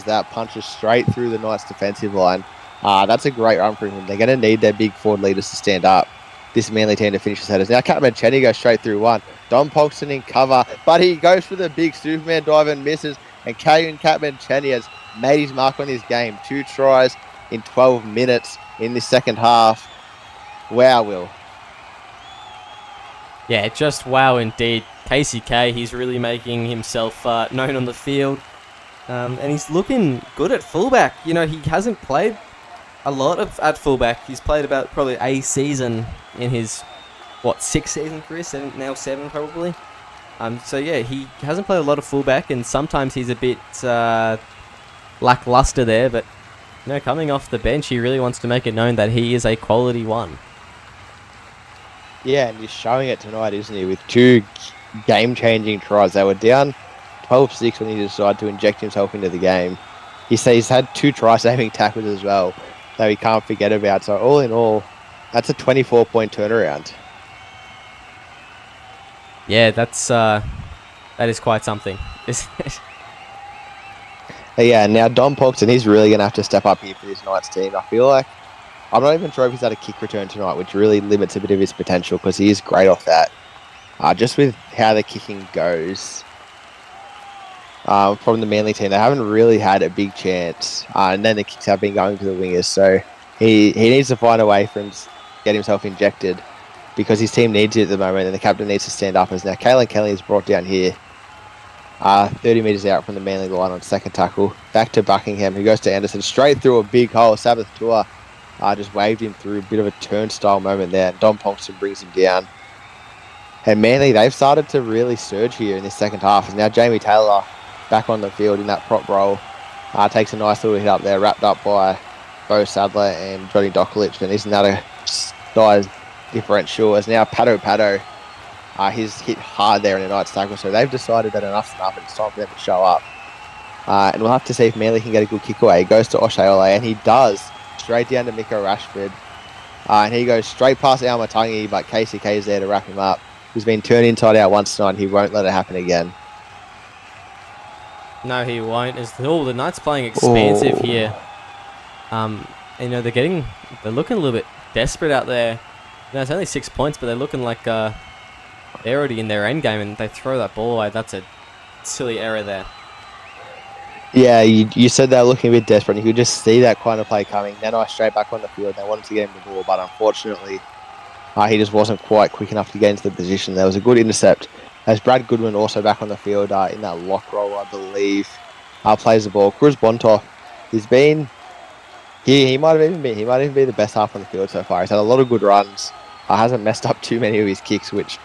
that, punches straight through the Knights defensive line. That's a great run for him. They're going to need their big forward leaders to stand up. This Manly team to finish his headers. Now Catman Cheney goes straight through one. Don Polkston in cover, but he goes for the big Superman dive and misses. And Catman Cheney has made his mark on this game. 2 tries in 12 minutes in this second half. Wow, Will. Yeah, just wow indeed. KCK, he's really making himself known on the field. And he's looking good at fullback. He hasn't played a lot at fullback. He's played about probably a season in his, 6th season career? 7 probably. So yeah, he hasn't played a lot of fullback, and sometimes he's a bit lackluster there, but coming off the bench, he really wants to make it known that he is a quality one. Yeah, and he's showing it tonight, isn't he? With 2 game-changing tries. They were down 12-6 when he decided to inject himself into the game. He's had 2 try-saving tackles as well that we can't forget about. So all in all, that's a 24-point turnaround. Yeah, that is quite something, isn't it? Yeah, now Dom Polkston, he's really going to have to step up here for this Knights team. I feel like, I'm not even sure if he's had a kick return tonight, which really limits a bit of his potential because he is great off that. Just with how the kicking goes from the Manly team, they haven't really had a big chance. And then the kicks have been going to the wingers. So he needs to find a way for him to get himself injected because his team needs it at the moment and the captain needs to stand up. As now Kalen Kelly is brought down here. 30 metres out from the Manly line on second tackle. Back to Buckingham, who goes to Anderson. Straight through a big hole. Sabbath Tour just waved him through. A bit of a turnstile moment there. And Dom Ponkston brings him down. And Manly, they've started to really surge here in this second half. And now Jamie Taylor back on the field in that prop role. Takes a nice little hit up there, wrapped up by Bo Sadler and Johnny Dokulich. And isn't that a size differential? As now Pato, he's hit hard there in a Knights tackle. So they've decided that enough's enough and it's time for them to show up. And we'll have to see if Manly can get a good kick away. He goes to O'Shea, and he does. Straight down to Miko Rashford. And he goes straight past Al Matangi, but KCK is there to wrap him up. He's been turned inside out once tonight. He won't let it happen again. No, he won't. The Knights playing expansive here. They're looking a little bit desperate out there. It's only 6 points, but they're looking like they're already in their end game, and they throw that ball away. That's a silly error there. Yeah, you said they're looking a bit desperate. You could just see that kind of play coming. Then I straight back on the field. They wanted to get him the ball, but unfortunately, He just wasn't quite quick enough to get into the position. There was a good intercept. As Brad Goodwin also back on the field in that lock roll, I believe, plays the ball. Cruz Bontoff, he's been he might even be the best half on the field so far. He's had a lot of good runs. Hasn't messed up too many of his kicks, which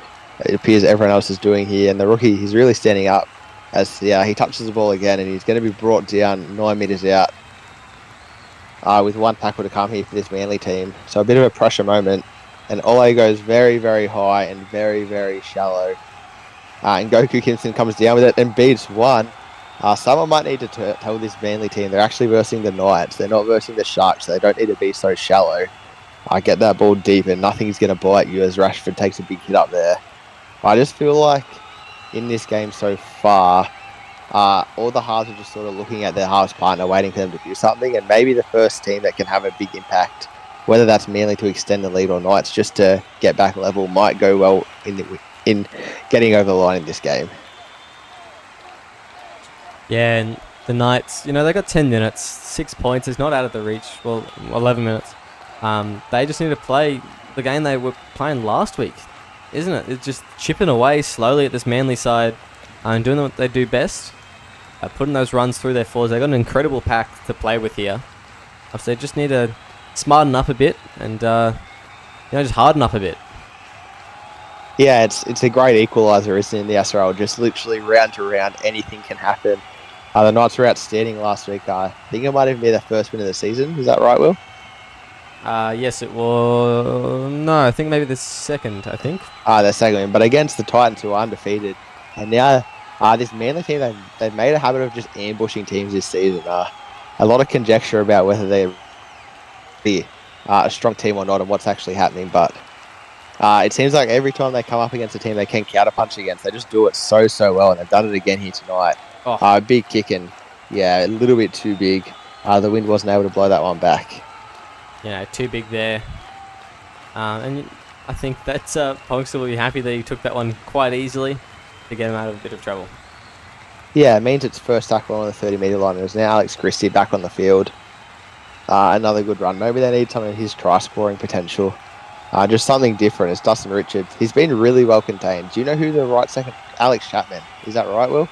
it appears everyone else is doing here. And the rookie, he's really standing up as he touches the ball again, and he's going to be brought down 9 meters out with one tackle to come here for this Manly team. So a bit of a pressure moment. And Ole goes very, very high and very, very shallow. And Goku Kimson comes down with it and beats one. Someone might need to tell this Manly team they're actually versing the Knights. They're not versing the Sharks. So they don't need to be so shallow. Get that ball deep and nothing's going to bite you as Rashford takes a big hit up there. I just feel like in this game so far, all the halves are just sort of looking at their halves partner, waiting for them to do something. And maybe the first team that can have a big impact, whether that's Manly to extend the lead or Knights just to get back level, might go well in getting over the line in this game. Yeah, and the Knights, they got 10 minutes, 6 points. It's not out of the reach. Well, 11 minutes. They just need to play the game they were playing last week, isn't it? It's just chipping away slowly at this Manly side and doing what they do best, putting those runs through their forwards. They've got an incredible pack to play with here. So they just need to smarten up a bit and just harden up a bit. Yeah, it's a great equaliser, isn't it, in the SRL? Just literally round to round, anything can happen. The Knights were outstanding last week. I think it might even be their first win of the season. Is that right, Will? Yes, it was. No, I think maybe the second. Their second win, but against the Titans, who are undefeated, and now this Manly team, they've made a habit of just ambushing teams this season. A lot of conjecture about whether they're a strong team or not, and what's actually happening. But it seems like every time they come up against a team they can counterpunch against, they just do it so well, and they've done it again here tonight. Big kick and a little bit too big. The wind wasn't able to blow that one back. Too big there. And I think that Punkster will be happy that he took that one quite easily to get him out of a bit of trouble. Yeah, it means it's first tackle on the 30-metre line. There's now Alex Christie back on the field. Another good run. Maybe they need some of his try-scoring potential. Just something different. It's Dustin Richards. He's been really well contained. Do you know who the right second... Alex Chapman. Is that right, Will?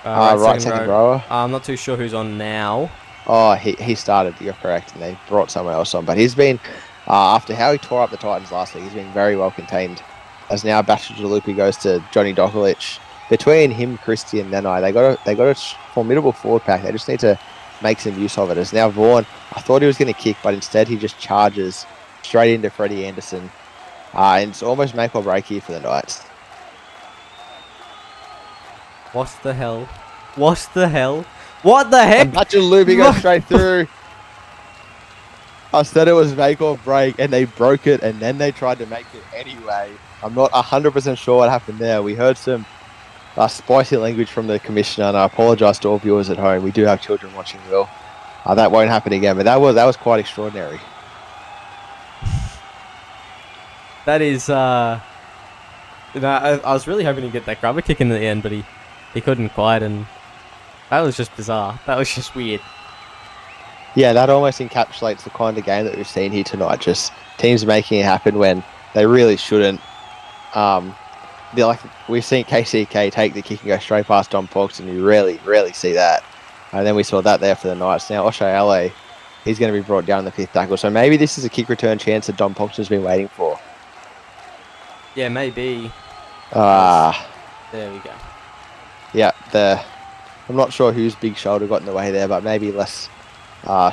Right second rower. I'm not too sure who's on now. Oh, he started. You're correct. And they brought someone else on. But he's been... after how he tore up the Titans last week, he's been very well contained. As now Bashir Jalupi goes to Johnny Dokulich. Between him, Christie, and Nanai, they got a formidable forward pack. They just need to make some use of it. As now Vaughan, I thought he was going to kick, but instead he just charges straight into Freddie Anderson. And it's almost make or break here for the Knights. What the hell? What the hell? What the heck? Bashir Jalupi goes straight through. I said it was make or break, and they broke it, and then they tried to make it anyway. I'm not 100% sure what happened there. We heard some spicy language from the commissioner, and I apologise to all viewers at home. We do have children watching, Will. That won't happen again, but that was quite extraordinary. That is, I was really hoping to get that grubber kick in the end, but he couldn't quite, and that was just bizarre. That was just weird. Yeah, that almost encapsulates the kind of game that we've seen here tonight. Just teams making it happen when they really shouldn't. We've seen KCK take the kick and go straight past Dom Pox, and you rarely see that. And then we saw that there for the Knights. Now Oshay Ale, he's going to be brought down in the fifth tackle. So maybe this is a kick return chance that Dom Pox has been waiting for. Yeah, maybe. There we go. Yeah, I'm not sure whose big shoulder got in the way there, but maybe less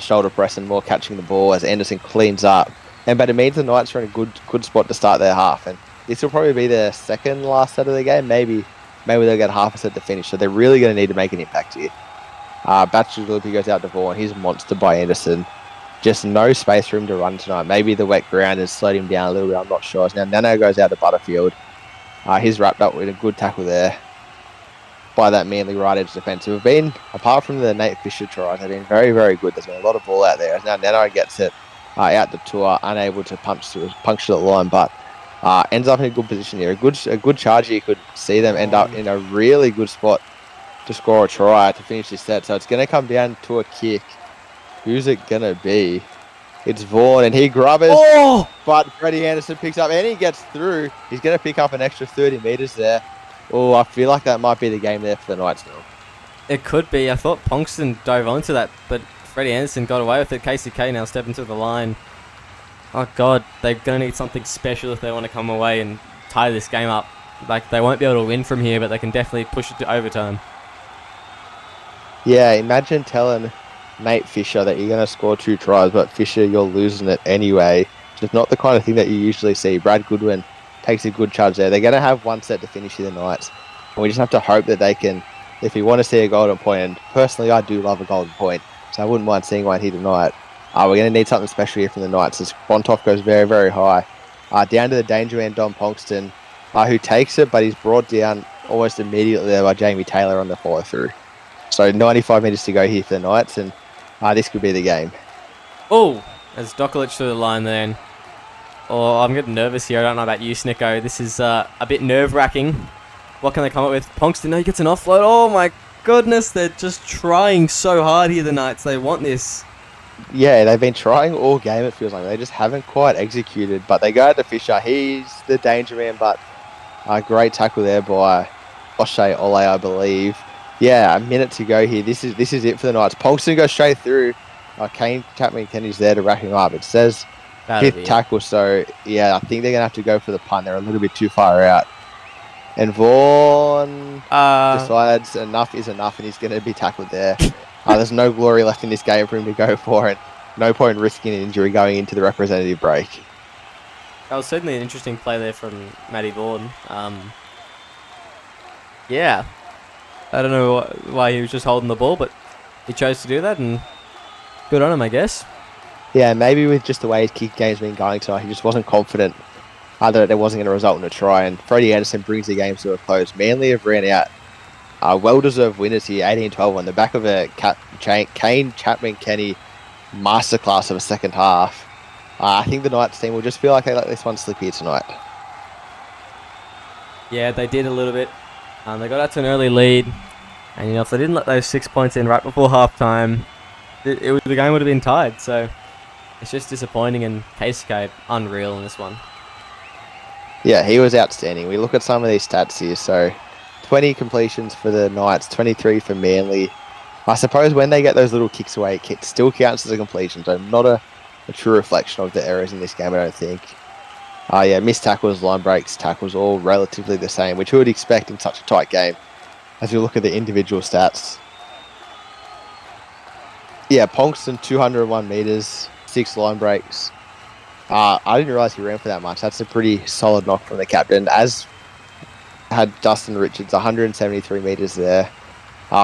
shoulder press and more catching the ball as Anderson cleans up. But it means the Knights are in a good spot to start their half, and this will probably be their second last set of the game. Maybe they'll get half a set to finish, so they're really going to need to make an impact here. Bachelor goes out to Vaughan. He's monstered by Anderson. Just no space for him to run tonight. Maybe the wet ground has slowed him down a little bit. I'm not sure. Now Nano goes out to Butterfield. He's wrapped up with a good tackle there by that Manly right edge defence. Who have been, apart from the Nate Fisher tries, they've been very, very good. There's been a lot of ball out there. Now Nano gets it out the tour, unable to puncture the line, but ends up in a good position here. A good charge here could see them end up in a really good spot to score a try to finish this set. So it's going to come down to a kick. Who's it going to be? It's Vaughan, and he grubbers. Oh! But Freddie Anderson picks up, and he gets through. He's going to pick up an extra 30 metres there. Oh, I feel like that might be the game there for the Knights now. It could be. I thought Ponkston dove onto that, but Freddie Anderson got away with it. KCK now stepping to the line. Oh, God. They're going to need something special if they want to come away and tie this game up. Like, they won't be able to win from here, but they can definitely push it to overtime. Yeah, imagine telling Nate Fisher that you're going to score 2 tries, but Fisher, you're losing it anyway. Just not the kind of thing that you usually see. Brad Goodwin takes a good charge there. They're going to have one set to finish the Knights. And we just have to hope that they can, if you want to see a golden point, and personally I do love a golden point, so I wouldn't mind seeing one here tonight. We're going to need something special here from the Knights as Bontoff goes very, very high. Down to the danger man, Dom Ponkston, who takes it, but he's brought down almost immediately there by Jamie Taylor on the follow-through. So 95 metres to go here for the Knights, and this could be the game. Oh, as Dokalic through the line then. Oh, I'm getting nervous here. I don't know about you, Snicko. This is a bit nerve-wracking. What can they come up with? Ponkston, no, he gets an offload. Oh my goodness, they're just trying so hard here, the Knights. They want this. Yeah, they've been trying all game, it feels like. They just haven't quite executed, but they go to Fisher. He's the danger man, but a great tackle there by O'Shea Ole, I believe. Yeah, a minute to go here. This is it for the Knights. Ponkston goes straight through. Kane Chapman-Kenny's there to wrap him up. It says fifth tackle, so yeah, I think they're going to have to go for the punt. They're a little bit too far out. And Vaughan decides enough is enough, and he's going to be tackled there. There's no glory left in this game for him to go for, and no point risking an injury going into the representative break. That was certainly an interesting play there from Matty Vaughan. Yeah. I don't know why he was just holding the ball, but he chose to do that, and good on him, I guess. Yeah, maybe with just the way his kick game's been going tonight, he just wasn't confident that it wasn't going to result in a try, and Freddie Anderson brings the game to a close. Manly have ran out well-deserved winners here, 18-12 on the back of a Kane Chapman-Kenny masterclass of a second half. I think the Knights team will just feel like they let this one slip here tonight. Yeah, they did a little bit. They got out to an early lead, and if they didn't let those 6 points in right before halftime, the game would have been tied. So it's just disappointing, and KCK unreal in this one. Yeah, he was outstanding. We look at some of these stats here. So 20 completions for the Knights, 23 for Manly. I suppose when they get those little kicks away, it still counts as a completion. So not a true reflection of the errors in this game, I don't think. Yeah, missed tackles, line breaks, tackles, all relatively the same, which you would expect in such a tight game as you look at the individual stats. Yeah, Ponkston, 201 metres, 6 line breaks. I didn't realise he ran for that much. That's a pretty solid knock from the captain, as had Dustin Richards, 173 metres there.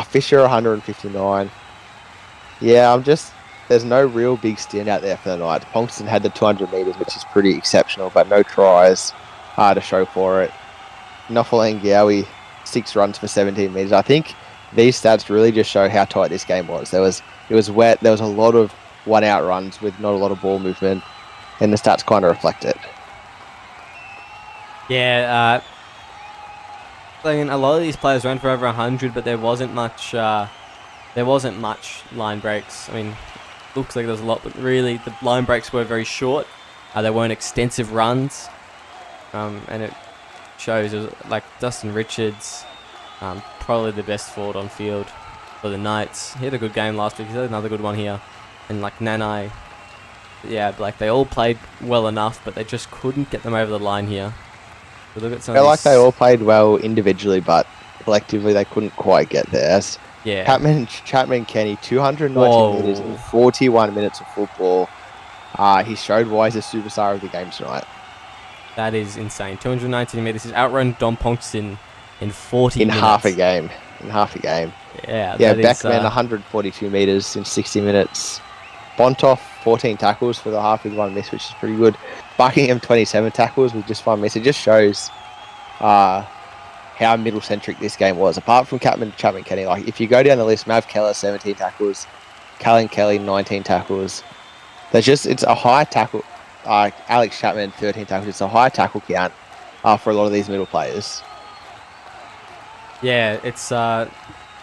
Fisher, 159. Yeah, there's no real big standout there for the Knights. Ponkston had the 200 metres, which is pretty exceptional, but no tries to show for it. Nofalangawi, 6 runs for 17 metres. I think these stats really just show how tight this game was. It was wet. There was a lot of one-out runs with not a lot of ball movement, and the stats kind of reflect it. Yeah, I mean, a lot of these players ran for over 100, but there wasn't much line breaks. I mean, looks like there's a lot, but really the line breaks were very short. They weren't extensive runs, and it shows. It was like Dustin Richards, probably the best forward on field for the Knights. He had a good game last week. He had another good one here, and like Nanai, yeah, like they all played well enough, but they just couldn't get them over the line here. So look at some. I feel like they all played well individually, but collectively they couldn't quite get there. Yeah. Chapman-Kenny, 290 metres in 41 minutes of football. He showed why he's a superstar of the game tonight. That is insane. 290 metres. He's outrun Dom Ponkston in 40 minutes. Half a game. Yeah, Beckman, 142 metres in 60 minutes. Bontoff, 14 tackles for the half with 1 miss, which is pretty good. Buckingham, 27 tackles with just 1 miss. It just shows how middle-centric this game was. Apart from Chapman-Kenny, like if you go down the list, Mav Keller, 17 tackles. Callan Kelly, 19 tackles. It's a high tackle. Alex Chapman, 13 tackles. It's a high tackle count for a lot of these middle players. Yeah, it's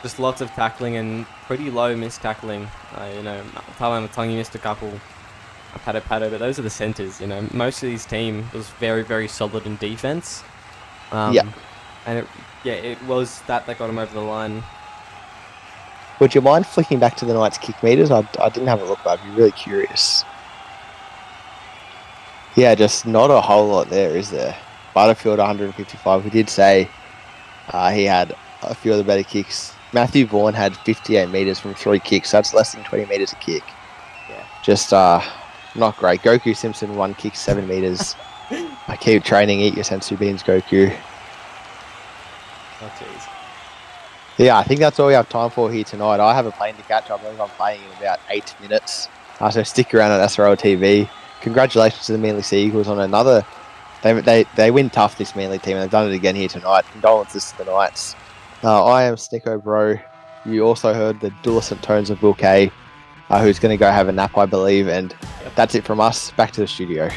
just lots of tackling and pretty low miss tackling. Talan Matangi missed a couple. Pato, but those are the centres. You know, most of his team was very, very solid in defence. Yeah. And it was that got him over the line. Would you mind flicking back to the Knights kick meters? I didn't have a look, but I'd be really curious. Yeah, just not a whole lot there, is there? Butterfield 155. We did say he had a few of the better kicks. Matthew Vaughan had 58 meters from 3 kicks. That's less than 20 meters a kick. Yeah. Just not great. Goku Simpson 1 kick, 7 meters. I keep training. Eat your sensu beans, Goku. Oh jeez. Yeah, I think that's all we have time for here tonight. I have a plane to catch. I believe I'm playing in about 8 minutes. So stick around on SRL TV. Congratulations to the Manly Sea Eagles on another. They win tough, this Manly team, and they've done it again here tonight. Condolences to the Knights. I am Snicko Bro. You also heard the dulcet tones of Will Kay, who's going to go have a nap, I believe. And that's it from us. Back to the studio.